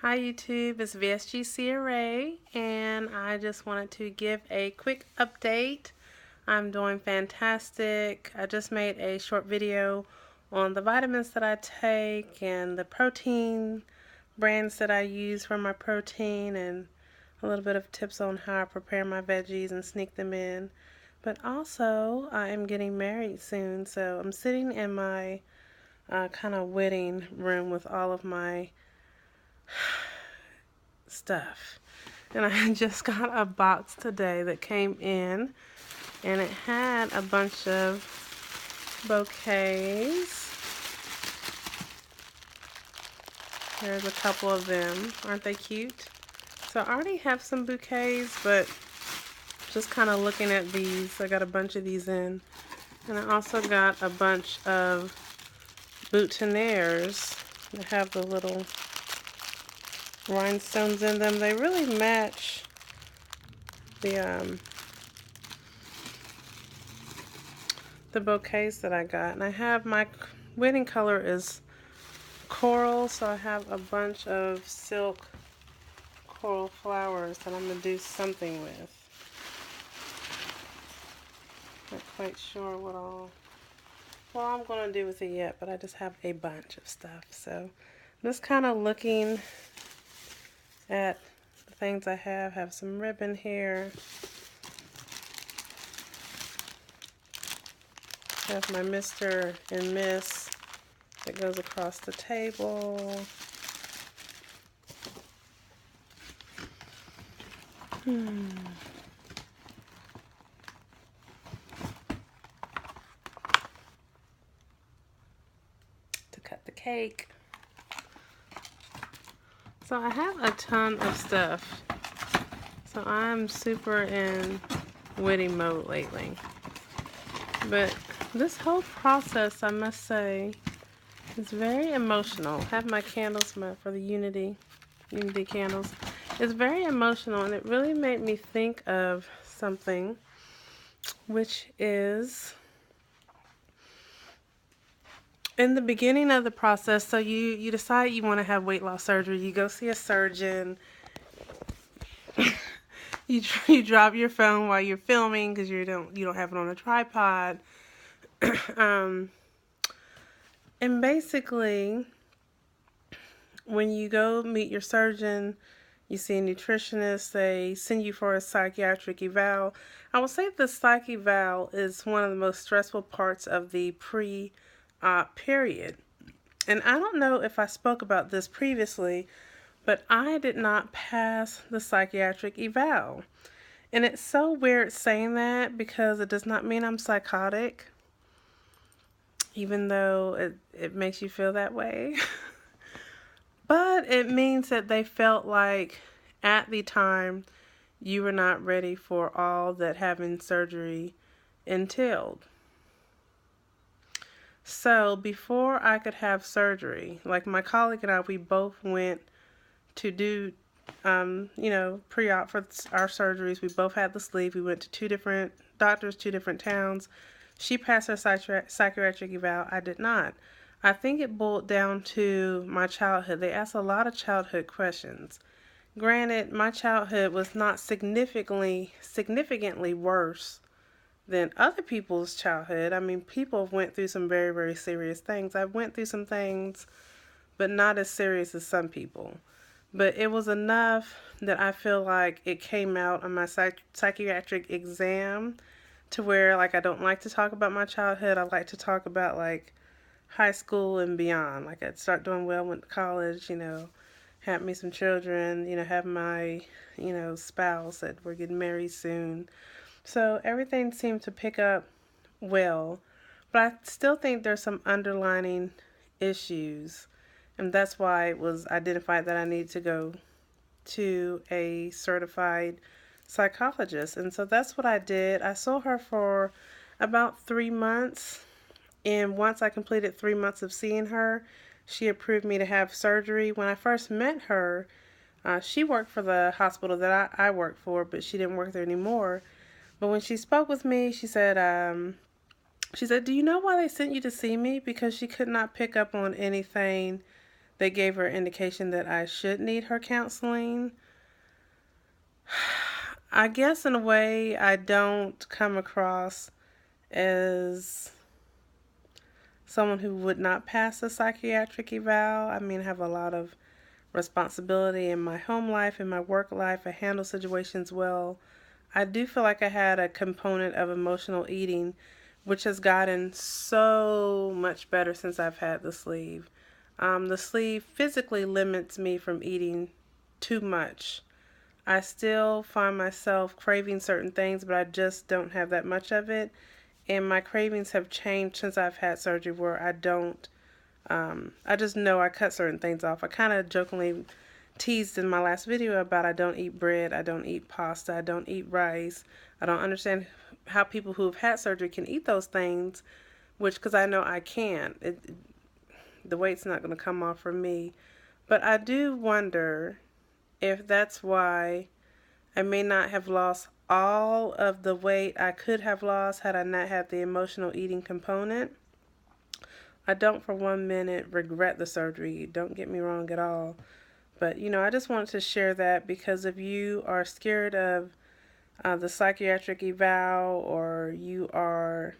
Hi YouTube, it's VSG CRA, and I just wanted to give a quick update. I'm doing fantastic. I just made a short video on the vitamins that I take and the protein brands that I use for my protein, and a little bit of tips on how I prepare my veggies and sneak them in. But also, I am getting married soon, so I'm sitting in my kind of wedding room with all of my stuff. And I just got a box today that came in, and it had a bunch of bouquets. There's a couple of them. Aren't they cute? So I already have some bouquets, but just kind of looking at these, I got a bunch of these in. And I also got a bunch of boutonnieres that have the little rhinestones in them. They really match the bouquets that I got. And I have my wedding color is coral, so I have a bunch of silk coral flowers that I'm going to do something with. Not quite sure what I'm going to do with it yet, but I just have a bunch of stuff. So I'm just kind of looking at the things I have some ribbon here. Have my Mr. and Miss that goes across the table. To cut the cake. So I have a ton of stuff. So I'm super in wedding mode lately. But this whole process, I must say, is very emotional. I have my candles for the Unity candles. It's very emotional, and it really made me think of something, which is in the beginning of the process. So you decide you want to have weight loss surgery. You go see a surgeon. You drop your phone while you're filming because you don't have it on a tripod. And basically, when you go meet your surgeon, you see a nutritionist, they send you for a psychiatric eval. I will say the psych eval is one of the most stressful parts of the pre-op period. And I don't know if I spoke about this previously, but I did not pass the psychiatric eval. And it's so weird saying that because it does not mean I'm psychotic, even though it makes you feel that way. But it means that they felt like at the time you were not ready for all that having surgery entailed. So before I could have surgery, like my colleague and I, we both went to do, pre-op for our surgeries. We both had the sleeve. We went to two different doctors, two different towns. She passed her psychiatric eval. I did not. I think it boiled down to my childhood. They asked a lot of childhood questions. Granted, my childhood was not significantly worse than other people's childhood. I mean, people went through some very, very serious things. I went through some things, but not as serious as some people. But it was enough that I feel like it came out on my psychiatric exam to where, like, I don't like to talk about my childhood. I like to talk about, like, high school and beyond. Like, I'd start doing well, went to college, had me some children, have my, spouse that we're getting married soon. So everything seemed to pick up well, but I still think there's some underlining issues. And that's why it was identified that I need to go to a certified psychologist. And so that's what I did. I saw her for about 3 months. And once I completed 3 months of seeing her, she approved me to have surgery. When I first met her, she worked for the hospital that I worked for, but she didn't work there anymore. But when she spoke with me, she said, do you know why they sent you to see me? Because she could not pick up on anything they gave her indication that I should need her counseling. I guess in a way I don't come across as someone who would not pass a psychiatric eval. I mean, I have a lot of responsibility in my home life, in my work life. I handle situations well. I do feel like I had a component of emotional eating, which has gotten so much better since I've had the sleeve. The sleeve physically limits me from eating too much. I still find myself craving certain things, but I just don't have that much of it. And my cravings have changed since I've had surgery, where I don't, I just know I cut certain things off. I kind of jokingly teased in my last video about I don't eat bread, I don't eat pasta, I don't eat rice. I don't understand how people who have had surgery can eat those things, which, because I know I can't. The weight's not going to come off for me. But I do wonder if that's why I may not have lost all of the weight I could have lost had I not had the emotional eating component. I don't for 1 minute regret the surgery. Don't get me wrong at all. But, I just wanted to share that, because if you are scared of the psychiatric eval, or you are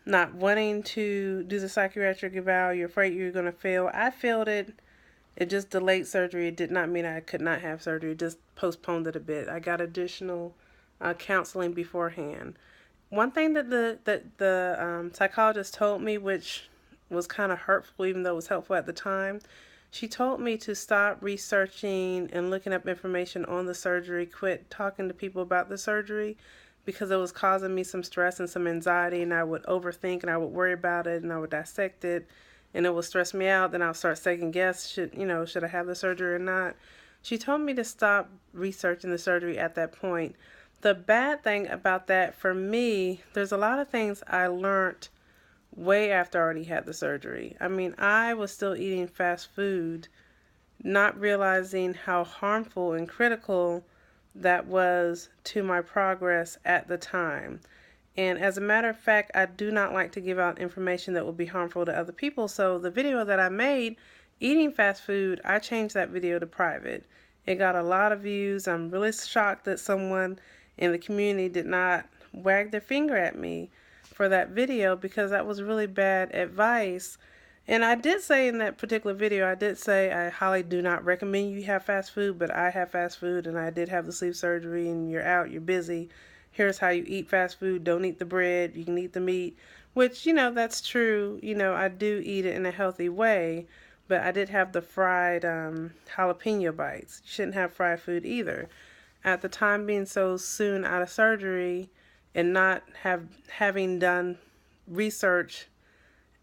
not wanting to do the psychiatric eval, you're afraid you're going to fail. I failed it. It just delayed surgery. It did not mean I could not have surgery. It just postponed it a bit. I got additional counseling beforehand. One thing that the psychologist told me, which was kind of hurtful, even though it was helpful at the time, she told me to stop researching and looking up information on the surgery, quit talking to people about the surgery, because it was causing me some stress and some anxiety, and I would overthink and I would worry about it and I would dissect it, and it would stress me out. Then I'll start second guess, should I have the surgery or not? She told me to stop researching the surgery at that point. The bad thing about that for me, there's a lot of things I learned way after I already had the surgery. I mean, I was still eating fast food, not realizing how harmful and critical that was to my progress at the time. And as a matter of fact, I do not like to give out information that will be harmful to other people. So the video that I made, eating fast food, I changed that video to private. It got a lot of views. I'm really shocked that someone in the community did not wag their finger at me for that video, because that was really bad advice. And I did say in that particular video, I highly do not recommend you have fast food, but I have fast food and I did have the sleeve surgery, and you're out, you're busy. Here's how you eat fast food. Don't eat the bread. You can eat the meat, which, that's true. I do eat it in a healthy way, but I did have the fried jalapeno bites. You shouldn't have fried food either. At the time, being so soon out of surgery and not having done research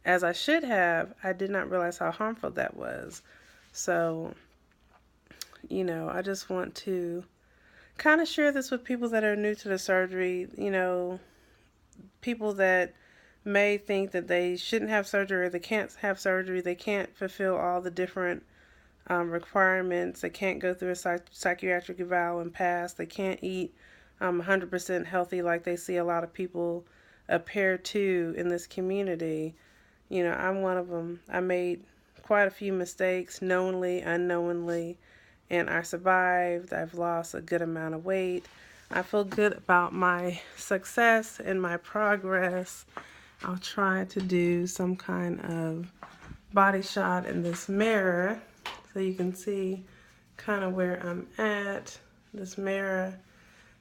as I should have, I did not realize how harmful that was. So, I just want to kind of share this with people that are new to the surgery, people that may think that they shouldn't have surgery, or they can't have surgery, they can't fulfill all the different requirements, they can't go through a psychiatric eval and pass, they can't eat 100% healthy like they see a lot of people appear to in this community. I'm one of them. I made quite a few mistakes, knowingly, unknowingly, and I survived. I've lost a good amount of weight. I feel good about my success and my progress. I'll try to do some kind of body shot in this mirror so you can see kind of where I'm at. This mirror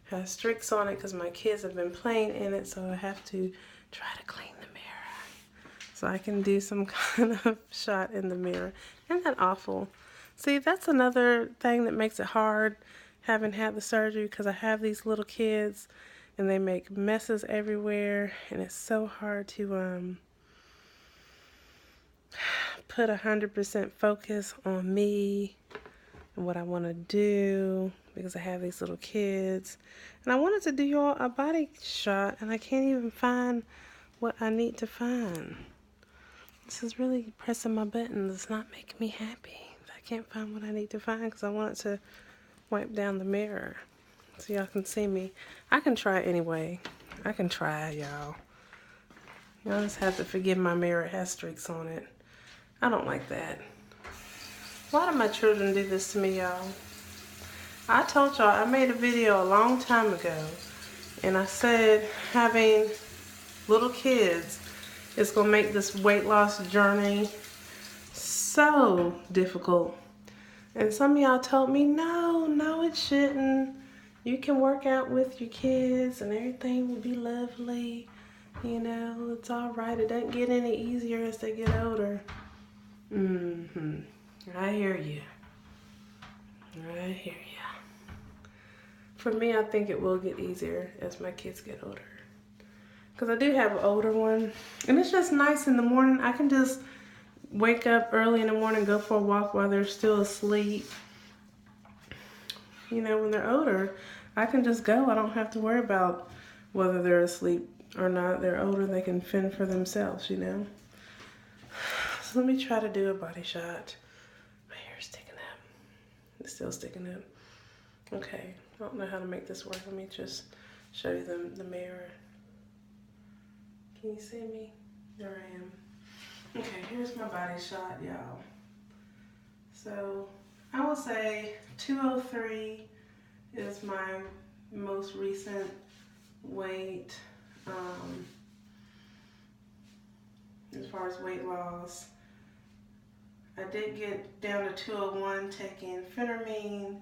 has streaks on it because my kids have been playing in it, so I have to try to clean the mirror so I can do some kind of shot in the mirror. Isn't that awful? See, that's another thing that makes it hard having had the surgery, because I have these little kids and they make messes everywhere, and it's so hard to put 100% focus on me and what I want to do, because I have these little kids. And I wanted to do y'all a body shot, and I can't even find what I need to find. This is really pressing my buttons. It's not making me happy. I can't find what I need to find because I wanted to wipe down the mirror so y'all can see me. I can try anyway. I can try, y'all. Y'all just have to forgive my mirror. It has streaks on it. I don't like that. Why do my children do this to me, y'all? I told y'all, I made a video a long time ago, and I said having little kids is going to make this weight loss journey so difficult. And some of y'all told me, no, it shouldn't. You can work out with your kids and everything will be lovely. You know, it's all right. It doesn't get any easier as they get older. I hear you. I hear you. For me, I think it will get easier as my kids get older. Because I do have an older one. And it's just nice in the morning. I can just wake up early in the morning, go for a walk while they're still asleep. You know, when they're older, I can just go. I don't have to worry about whether they're asleep or not. They're older, they can fend for themselves, you know. So let me try to do a body shot. My hair's sticking up. It's still sticking up. Okay, I don't know how to make this work. Let me just show you the mirror. Can you see me? There I am. Okay, here's my body shot, y'all. So I will say 203 is my most recent weight as far as weight loss. I did get down to 201 taking phentermine,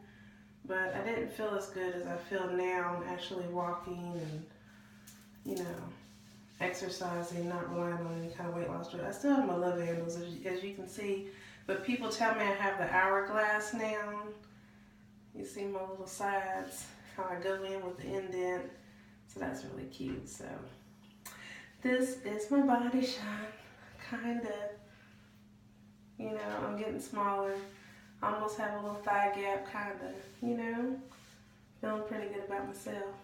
but I didn't feel as good as I feel now actually walking and, you know, exercising, not relying on any kind of weight loss drug. I still have my love handles, as you can see, but people tell me I have the hourglass now. You see my little sides, how I go in with the indent, so that's really cute. So this is my body shot, kind of. You know, I'm getting smaller. Almost have a little thigh gap, kind of, you know. Feeling pretty good about myself.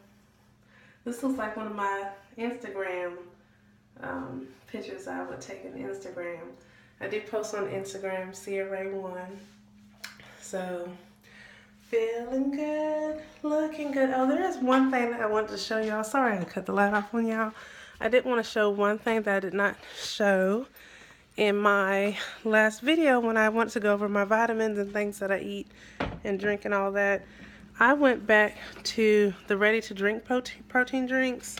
This looks like one of my Instagram pictures I would take on Instagram. I do post on Instagram, CRA1. So, feeling good, looking good. Oh, there is one thing that I wanted to show y'all. Sorry I cut the light off on y'all. I did want to show one thing that I did not show in my last video when I went to go over my vitamins and things that I eat and drink and all that. I went back to the ready-to-drink protein drinks.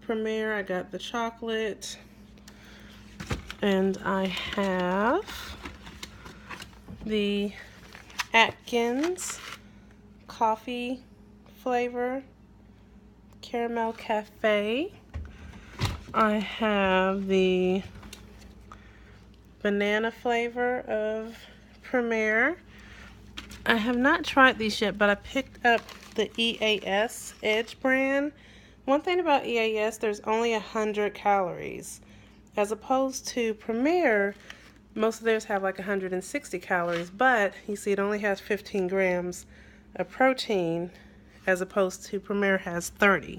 Premier, I got the chocolate. And I have the Atkins coffee flavor, caramel cafe. I have the banana flavor of Premier. I have not tried these yet, but I picked up the EAS Edge brand. One thing about EAS, there's only 100 calories. As opposed to Premier, most of theirs have like 160 calories, but you see it only has 15 grams of protein, as opposed to Premier has 30.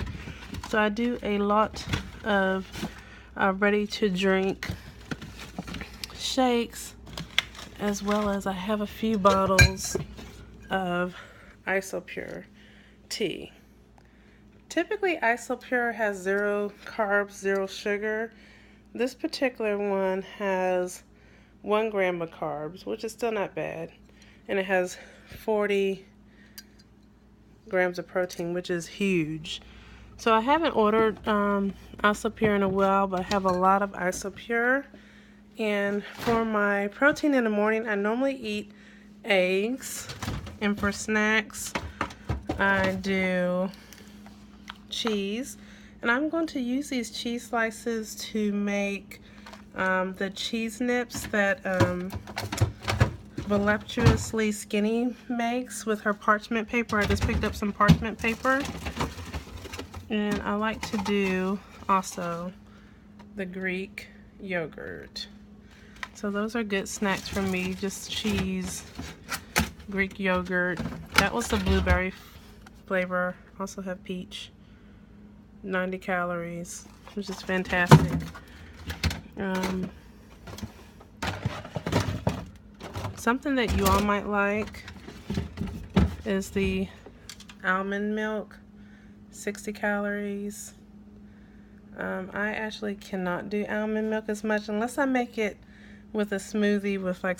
So I do a lot of ready-to-drink shakes, as well as I have a few bottles of Isopure tea. Typically Isopure has 0 carbs, 0 sugar. This particular one has 1 gram of carbs, which is still not bad, and it has 40 grams of protein, which is huge. So I haven't ordered Isopure in a while, but I have a lot of Isopure. And for my protein in the morning, I normally eat eggs, and for snacks I do cheese. And I'm going to use these cheese slices to make the cheese nips that Voluptuously Skinny makes with her parchment paper. I just picked up some parchment paper. And I like to do also the Greek yogurt. So those are good snacks for me, just cheese, Greek yogurt. That was the blueberry flavor. Also have peach. 90 calories, which is fantastic. Something that you all might like is the almond milk, 60 calories. I actually cannot do almond milk as much unless I make it with a smoothie with like